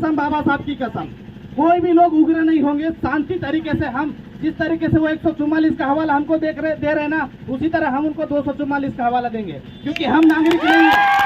कसम, बाबा साहब की कसम, कोई भी लोग उग्र नहीं होंगे। शांति तरीके से हम जिस तरीके से वो 144 का हवाला हमको दे रहे ना, उसी तरह हम उनको 244 का हवाला देंगे, क्योंकि हम नागरिक नहीं है।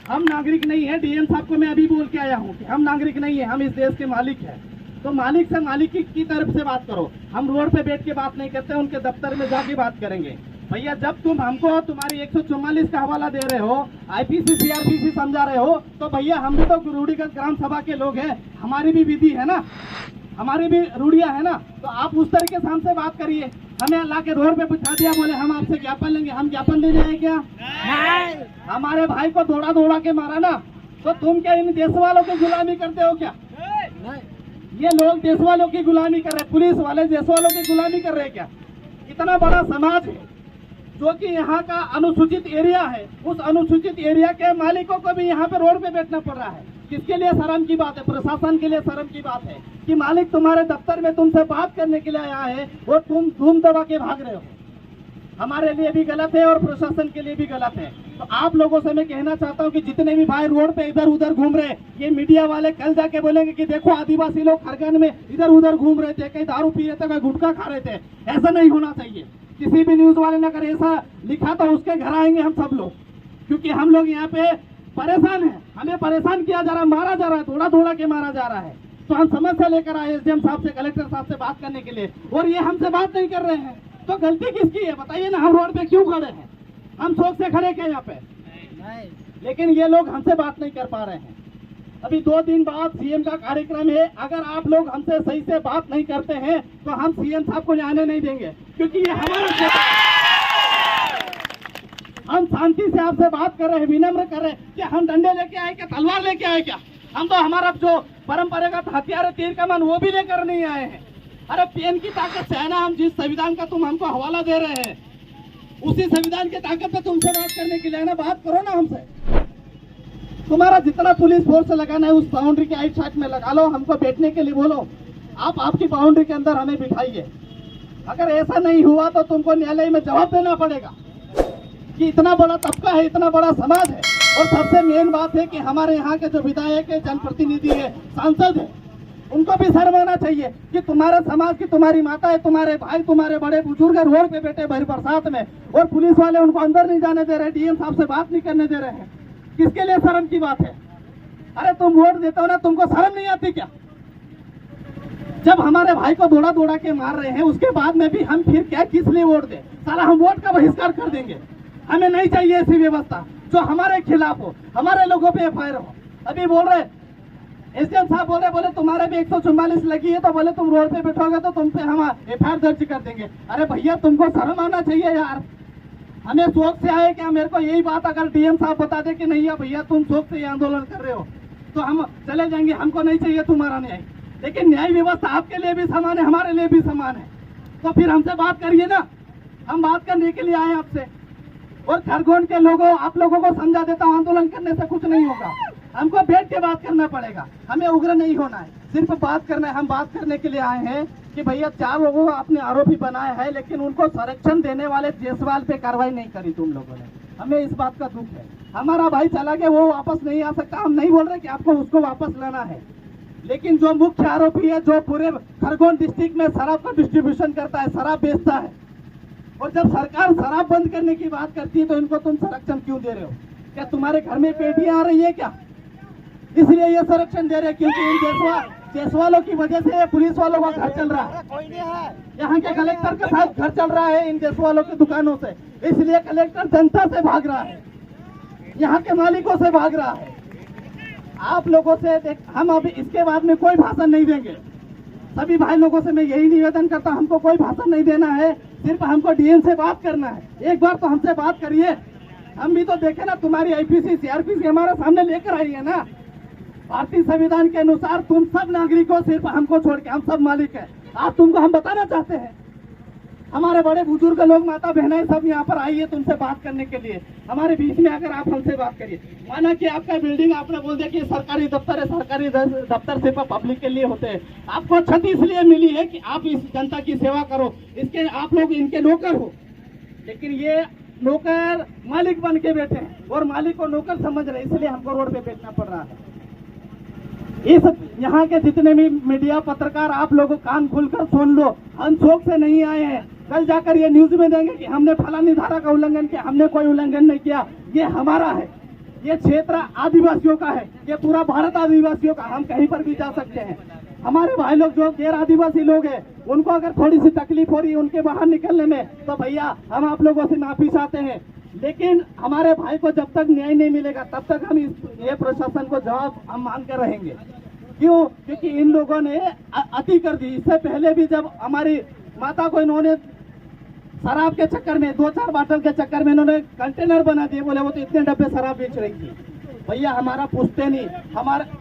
हम नागरिक नहीं है। डीएम साहब को मैं अभी बोल के आया हूँ कि हम नागरिक नहीं है, हम इस देश के मालिक हैं। तो मालिक से मालिक की तरफ से बात करो। हम रोड पे बैठ के बात नहीं करते, उनके दफ्तर में जाके बात करेंगे। भैया जब तुम हमको तुम्हारी 144 का हवाला दे रहे हो, आईपीसी सीआरपीसी समझा रहे हो, तो भैया हम भी तो रूढ़िगत ग्राम सभा के लोग हैं, हमारी भी विधि है ना, हमारी भी रूढ़िया है ना। तो आप उस तरीके से हमसे बात करिए। हमें ला के रोड पे बिठा दिया, बोले हम आपसे ज्ञापन लेंगे। हम ज्ञापन देने आए क्या? नहीं। हमारे भाई को दौड़ा दौड़ा के मारा ना, तो तुम क्या इन देश वालों की गुलामी करते हो क्या? नहीं। ये लोग देश वालों की गुलामी कर रहे, पुलिस वाले देश वालों की गुलामी कर रहे क्या? इतना बड़ा समाज है जो कि यहाँ का अनुसूचित एरिया है, उस अनुसूचित एरिया के मालिकों को भी यहाँ पे रोड पे बैठना पड़ रहा है। किसके लिए शर्म की बात है? प्रशासन के लिए शर्म की बात है कि मालिक तुम्हारे दफ्तर में तुमसे बात करने के लिए आया है और तुम धूम दबा के भाग रहे हो। हमारे लिए भी गलत है और प्रशासन के लिए भी गलत है। तो आप लोगों से मैं कहना चाहता हूँ कि जितने भी भाई रोड पे इधर उधर घूम रहे, ये मीडिया वाले कल जाके बोलेंगे कि देखो आदिवासी लोग खरगन में इधर उधर घूम रहे थे, कहीं दारू पी रहे थे, कहीं गुटखा खा रहे थे। ऐसा नहीं होना चाहिए। किसी भी न्यूज वाले ने अगर ऐसा लिखा तो उसके घर आएंगे हम सब लोग, क्योंकि हम लोग यहाँ पे परेशान हैं। हमें परेशान किया जा रहा है, मारा जा रहा है, थोड़ा थोड़ा के मारा जा रहा है। तो हम समस्या लेकर आए एसडीएम साहब से, कलेक्टर साहब से बात करने के लिए, और ये हमसे बात नहीं कर रहे हैं। तो गलती किसकी है बताइए ना? हम रोड पे क्यों खड़े हैं? हम शौक से खड़े क्या यहाँ पे? नहीं। लेकिन ये लोग हमसे बात नहीं कर पा रहे हैं। अभी 2 दिन बाद सीएम का कार्यक्रम है। अगर आप लोग हमसे सही से बात नहीं करते हैं तो हम सीएम साहब को आने नहीं देंगे, क्योंकि ये हमारा क्षेत्र है। हम शांति से आपसे बात कर रहे हैं, विनम्र कर रहे हैं। क्या हम डंडे लेके आए क्या? तलवार लेके आए क्या? हम तो हमारा जो परंपरागत हथियार है, तीर कमान, वो भी लेकर नहीं आए हैं। अरे पेन की ताकत से है ना। हम जिस संविधान का तुम हमको हवाला दे रहे हैं, उसी संविधान की ताकत पे तुमसे बात करने के लिए है ना। बात करो ना हमसे। तुम्हारा जितना पुलिस फोर्स लगाना है उस बाउंड्री के आइट साइड में लगा लो, हमको बैठने के लिए बोलो। आप आपकी बाउंड्री के अंदर हमें बिठाइए। अगर ऐसा नहीं हुआ तो तुमको न्यायालय में जवाब देना पड़ेगा कि इतना बड़ा तबका है, इतना बड़ा समाज है। और सबसे मेन बात है कि हमारे यहाँ के जो विधायक है, जनप्रतिनिधि है, सांसद है, उनको भी शर्म आना चाहिए कि तुम्हारे समाज की तुम्हारी माता है, तुम्हारे भाई, तुम्हारे बड़े बुजुर्ग रोड पे बैठे भरी बरसात में, और पुलिस वाले उनको अंदर नहीं जाने दे रहे, डीएम साहब से बात नहीं करने दे रहे हैं। किसके लिए शर्म की बात है? अरे तुम वोट देते हो ना, तुमको शर्म नहीं आती क्या? जब हमारे भाई को दौड़ा दौड़ा के मार रहे हैं, उसके बाद में भी हम फिर क्या किस लिए वोट दें? साला हम वोट का बहिष्कार कर देंगे। हमें नहीं चाहिए ऐसी व्यवस्था जो हमारे खिलाफ हो, हमारे लोगों पे एफआईआर हो। अभी बोल रहे एसडीएम साहब बोले तुम्हारे भी 144 लगी है, तो बोले तुम रोड पे बैठोगे तो तुम पे हम एफआईआर दर्ज कर देंगे। अरे भैया तुमको शर्म आना चाहिए यार। हमें शौक से आए क्या? मेरे को यही बात अगर डीएम साहब बता दे कि नहीं है भैया तुम शौक से ये आंदोलन कर रहे हो, तो हम चले जाएंगे। हमको नहीं चाहिए तुम्हारा न्याय। लेकिन न्याय व्यवस्था आपके लिए भी समान है, हमारे लिए भी समान है। तो फिर हमसे बात करिए ना। हम बात करने के लिए आए आपसे। और खरगोन के लोगों, आप लोगों को समझा देता हूँ, आंदोलन करने से कुछ नहीं होगा। हमको बैठ के बात करना पड़ेगा। हमें उग्र नहीं होना है, सिर्फ बात करना है। हम बात करने के लिए आए हैं कि भैया 4 लोगों को आपने आरोपी बनाया है, लेकिन उनको संरक्षण देने वाले जायसवाल पे कार्रवाई नहीं करी तुम लोगों ने। हमें इस बात का दुख है। हमारा भाई चला गया, वो वापस नहीं आ सकता। हम नहीं बोल रहे कि आपको उसको वापस लाना है, लेकिन जो मुख्य आरोपी है, जो पूरे खरगोन डिस्ट्रिक्ट में शराब का डिस्ट्रीब्यूशन करता है, शराब बेचता है, और जब सरकार शराब बंद करने की बात करती है तो इनको तुम संरक्षण क्यों दे रहे हो? क्या तुम्हारे घर में पेटियां आ रही है क्या? इसलिए ये संरक्षण दे रहे हैं, क्योंकि इन जायसवालों की वजह से पुलिस वालों का घर चल रहा है। यहाँ के कलेक्टर के साथ घर चल रहा है इन जायसवालों की दुकानों से। इसलिए कलेक्टर जनता से भाग रहा है, यहाँ के मालिकों से भाग रहा है। आप लोगों से हम अभी इसके बाद में कोई भाषण नहीं देंगे। सभी भाई लोगों से मैं यही निवेदन करता हूं, हमको कोई भाषण नहीं देना है, सिर्फ हमको डीएम से बात करना है। एक बार तो हमसे बात करिए। हम भी तो देखे ना, तुम्हारी आईपीसी सीआरपीसी हमारे सामने लेकर आई है ना। भारतीय संविधान के अनुसार तुम सब नागरिकों, सिर्फ हमको छोड़ के हम सब मालिक है। आप तुमको हम बताना चाहते हैं, हमारे बड़े बुजुर्ग लोग, माता बहनें सब यहाँ पर आई है तुमसे बात करने के लिए। हमारे बीच में अगर आप हमसे बात करिए, माना कि आपका बिल्डिंग आपने बोल दिया कि सरकारी दफ्तर है, सरकारी दफ्तर सिर्फ पब्लिक के लिए होते हैं। आपको क्षति इसलिए मिली है कि आप इस जनता की सेवा करो, इसके आप लोग इनके नौकर हो। लेकिन ये नौकर मालिक बन के बैठे हैं और मालिक को नौकर समझ रहे, इसलिए हमको रोड पे बैठना पड़ रहा है। इस यहाँ के जितने भी मीडिया पत्रकार, आप लोगों कान खुलकर सुन लो, हम शौक से नहीं आए हैं कल जाकर ये न्यूज में देंगे कि हमने फलानी धारा का उल्लंघन किया। हमने कोई उल्लंघन नहीं किया, ये हमारा है, ये क्षेत्र आदिवासियों का है, ये पूरा भारत आदिवासियों का, हम कहीं पर भी जा सकते हैं। हमारे भाई लोग जो गैर आदिवासी लोग हैं, उनको अगर थोड़ी सी तकलीफ हो रही है उनके बाहर निकलने में, तो भैया हम आप लोगों से माफी चाहते हैं। लेकिन हमारे भाई को जब तक न्याय नहीं मिलेगा तब तक हम ये प्रशासन को जवाब हम मांग कर रहेंगे। क्यों? क्योंकि इन लोगों ने अति कर दी। इससे पहले भी जब हमारी माता को इन्होंने शराब के चक्कर में 2-4 बोतल के चक्कर में इन्होंने कंटेनर बना दिए, बोले वो तो इतने डब्बे शराब बेच रही थी। भैया हमारा पूछते नहीं,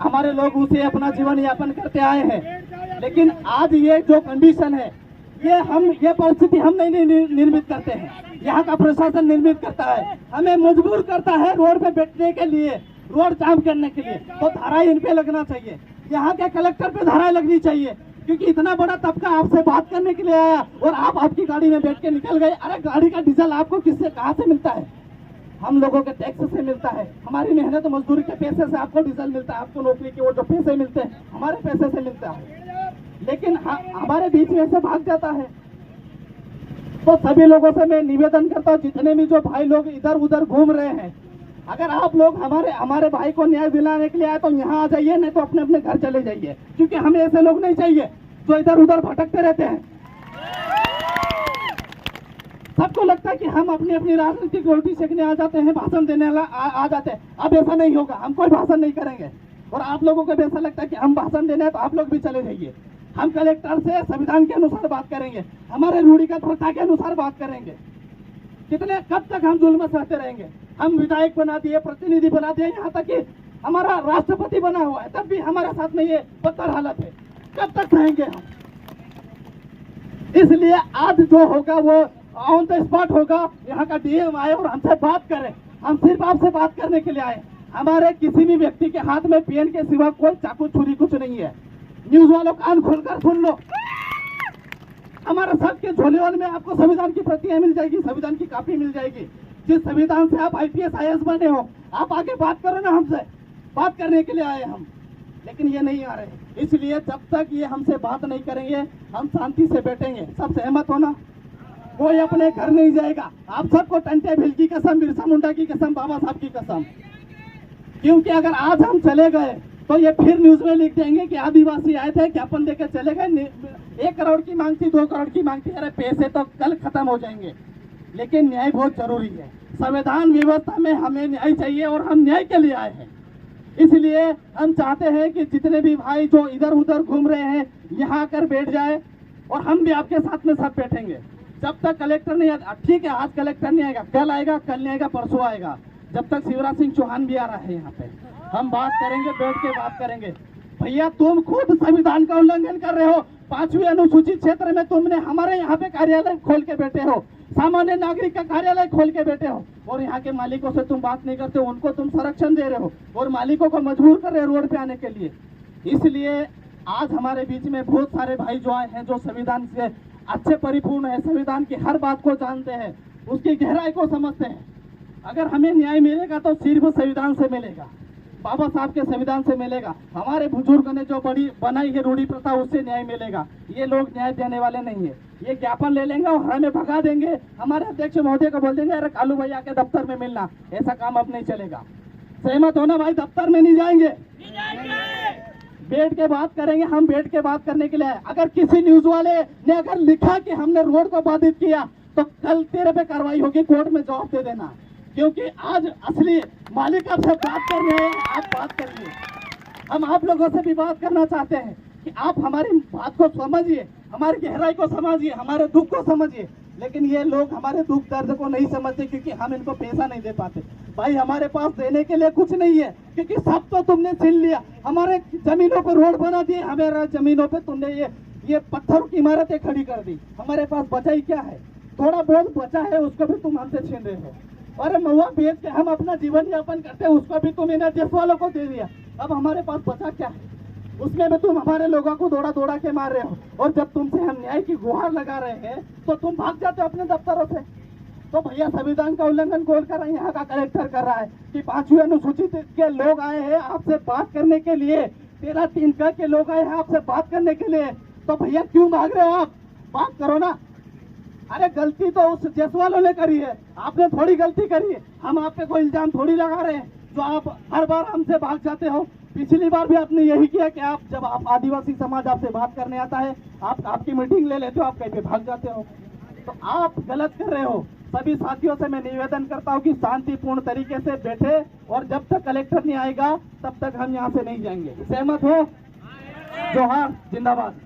हमारे लोग उसे अपना जीवन यापन करते आए हैं। लेकिन आज ये जो कंडीशन है, ये परिस्थिति हम नहीं निर्मित करते हैं, यहाँ का प्रशासन निर्मित करता है, हमें मजबूर करता है रोड पे बैठने के लिए, रोड जाम करने के लिए। तो धारा इन पे लगना चाहिए, यहाँ के कलेक्टर पे धारा लगनी चाहिए, क्योंकि इतना बड़ा तबका आपसे बात करने के लिए आया और आप आपकी गाड़ी में बैठ के निकल गए। अरे गाड़ी का डीजल आपको किससे कहाँ से मिलता है? हम लोगों के टैक्स से मिलता है, हमारी मेहनत मजदूरी के पैसे से आपको डीजल मिलता है, आपको नौकरी के वो जो पैसे मिलते हैं हमारे पैसे से मिलता है। लेकिन हमारे बीच में से भाग जाता है। तो सभी लोगों से मैं निवेदन करता हूँ, जितने भी जो भाई लोग इधर उधर घूम रहे हैं, अगर आप लोग हमारे भाई को न्याय दिलाने के लिए आए तो यहाँ आ जाइए, नहीं तो अपने अपने घर चले जाइए, क्योंकि हमें ऐसे लोग नहीं चाहिए जो इधर उधर भटकते रहते हैं। सबको लगता है कि हम अपनी अपनी राजनीतिक रोटी सेकने आ जाते हैं, भाषण देने आ जाते हैं। अब ऐसा नहीं होगा, हम कोई भाषण नहीं करेंगे। और आप लोगों को भी ऐसा लगता है कि हम भाषण देने हैं तो आप लोग भी चले जाइए। हम कलेक्टर से संविधान के अनुसार बात करेंगे, हमारे रूढ़ी का प्रथा के अनुसार बात करेंगे। कब तक हम जुल्म सहते रहेंगे? हम विधायक बना दिए, प्रतिनिधि बना दिए, यहाँ तक कि हमारा राष्ट्रपति बना हुआ है, तब भी हमारे साथ में ये बदतर हालत है। कब तक सहेंगे हम? इसलिए आज जो होगा वो ऑन द स्पॉट होगा। यहाँ का डीएम आए और हमसे बात करें, हम सिर्फ आपसे बात करने के लिए आए। हमारे किसी भी व्यक्ति के हाथ में पेन के सिवा कोई चाकू छुरी कुछ नहीं है। न्यूज वालों कान खोलकर सुन लो, हमारे सबके झोलेवाल में आपको संविधान की प्रतियां मिल जाएगी, संविधान की कॉपी मिल जाएगी। जिस संविधान से आप IPS IAS बने हो, आप आगे बात करो ना, हमसे बात करने के लिए आए हम, लेकिन ये नहीं आ रहे। इसलिए जब तक ये हमसे बात नहीं करेंगे हम शांति से बैठेंगे। सब सहमत हो ना? कोई अपने घर नहीं जाएगा। आप सबको टंटे भिल की कसम, बिरसा मुंडा की कसम, बाबा साहब की कसम, क्योंकि अगर आज हम चले गए तो ये फिर न्यूज में लिख देंगे कि आदिवासी आए थे, ज्ञापन देकर चले गए, 1 करोड़ की मांग थी, 2 करोड़ की मांग थी। अरे पैसे तो कल खत्म हो जाएंगे, लेकिन न्याय बहुत जरूरी है। संविधान व्यवस्था में हमें न्याय चाहिए और हम न्याय के लिए आए हैं। इसलिए हम चाहते हैं कि जितने भी भाई जो इधर उधर घूम रहे हैं यहाँ आकर बैठ जाए, और हम भी आपके साथ में सब बैठेंगे जब तक कलेक्टर नहीं आता। ठीक है, आज कलेक्टर नहीं आएगा, कल आएगा, कल नहीं आएगा, परसों आएगा। जब तक शिवराज सिंह चौहान भी आ रहा है यहाँ पे, हम बात करेंगे, बैठ के बात करेंगे। भैया तुम खुद संविधान का उल्लंघन कर रहे हो। 5वीं अनुसूचित क्षेत्र में तुमने हमारे यहाँ पे कार्यालय खोल के बैठे हो, सामान्य नागरिक का कार्यालय खोल के बैठे हो, और यहाँ के मालिकों से तुम बात नहीं करते हो, उनको तुम संरक्षण दे रहे हो और मालिकों को मजबूर कर रहे हो रोड पे आने के लिए। इसलिए आज हमारे बीच में बहुत सारे भाई जो आए हैं, जो संविधान से अच्छे परिपूर्ण है, संविधान की हर बात को जानते हैं, उसकी गहराई को समझते हैं। अगर हमें न्याय मिलेगा तो सिर्फ संविधान से मिलेगा, बाबा साहब के संविधान से मिलेगा। हमारे बुजुर्गों ने जो बड़ी बनाई है रूढ़ी प्रथा, उससे न्याय मिलेगा। ये लोग न्याय देने वाले नहीं है। ये ज्ञापन ले लेंगे और हमें भगा देंगे। हमारे अध्यक्ष महोदय को बोल देंगे, अरे कालू भैया के दफ्तर में मिलना। ऐसा काम अब नहीं चलेगा। सहमत होना भाई? दफ्तर में नहीं जाएंगे, बैठ के बात करेंगे। हम बैठ के बात करने के लिए आए। अगर किसी न्यूज वाले ने अगर लिखा कि हमने रोड को बाधित किया तो कल तेरे पे कार्रवाई होगी, कोर्ट में जवाब दे देना, क्योंकि आज असली मालिक आपसे बात कर रहे हैं। आप बात करिए, हम आप लोगों से भी बात करना चाहते हैं कि आप हमारी बात को समझिए, हमारी गहराई को समझिए, हमारे दुख को समझिए। लेकिन ये लोग हमारे दुख दर्द को नहीं समझते, क्योंकि हम इनको पैसा नहीं दे पाते। भाई हमारे पास देने के लिए कुछ नहीं है, क्योंकि सब तो तुमने छीन लिया। हमारे जमीनों पर रोड बना दिए, हमारे जमीनों पे तुमने ये पत्थरों की इमारतें खड़ी कर दी। हमारे पास बचा ही क्या है? थोड़ा बहुत बचा है, उसको भी तुम हमसे छीन रहे हो। अरे महुआ बेच के हम अपना जीवन यापन करते हैं, उसको भी तुम एनर्जीएस वालों को दे दिया। अब हमारे पास बचा क्या है? उसमें भी तुम हमारे लोगों को दौड़ा दौड़ा के मार रहे हो। और जब तुमसे हम न्याय की गुहार लगा रहे हैं तो तुम भाग जाते हो अपने दफ्तरों से। तो भैया संविधान का उल्लंघन कौन कर रहा है? यहाँ का कलेक्टर कर रहा है कि 5वीं अनुसूचित के लोग आए हैं आपसे बात करने के लिए, 13-3 कह के लोग आए हैं आपसे बात करने के लिए, तो भैया क्यों भाग रहे हो आप? बात करो ना। अरे गलती तो उस जसवालों ने करी है, आपने थोड़ी गलती करी है। हम आप पे कोई इल्जाम थोड़ी लगा रहे हैं जो आप हर बार हमसे भाग जाते हो। पिछली बार भी आपने यही किया कि आप जब आप आदिवासी समाज आपसे बात करने आता है, आपकी मीटिंग ले लेते हो, आप कहीं पे भाग जाते हो। तो आप गलत कर रहे हो। सभी साथियों से मैं निवेदन करता हूं कि शांतिपूर्ण तरीके से बैठे, और जब तक कलेक्टर नहीं आएगा तब तक हम यहां से नहीं जाएंगे। सहमत हो? जोहार, जिंदाबाद।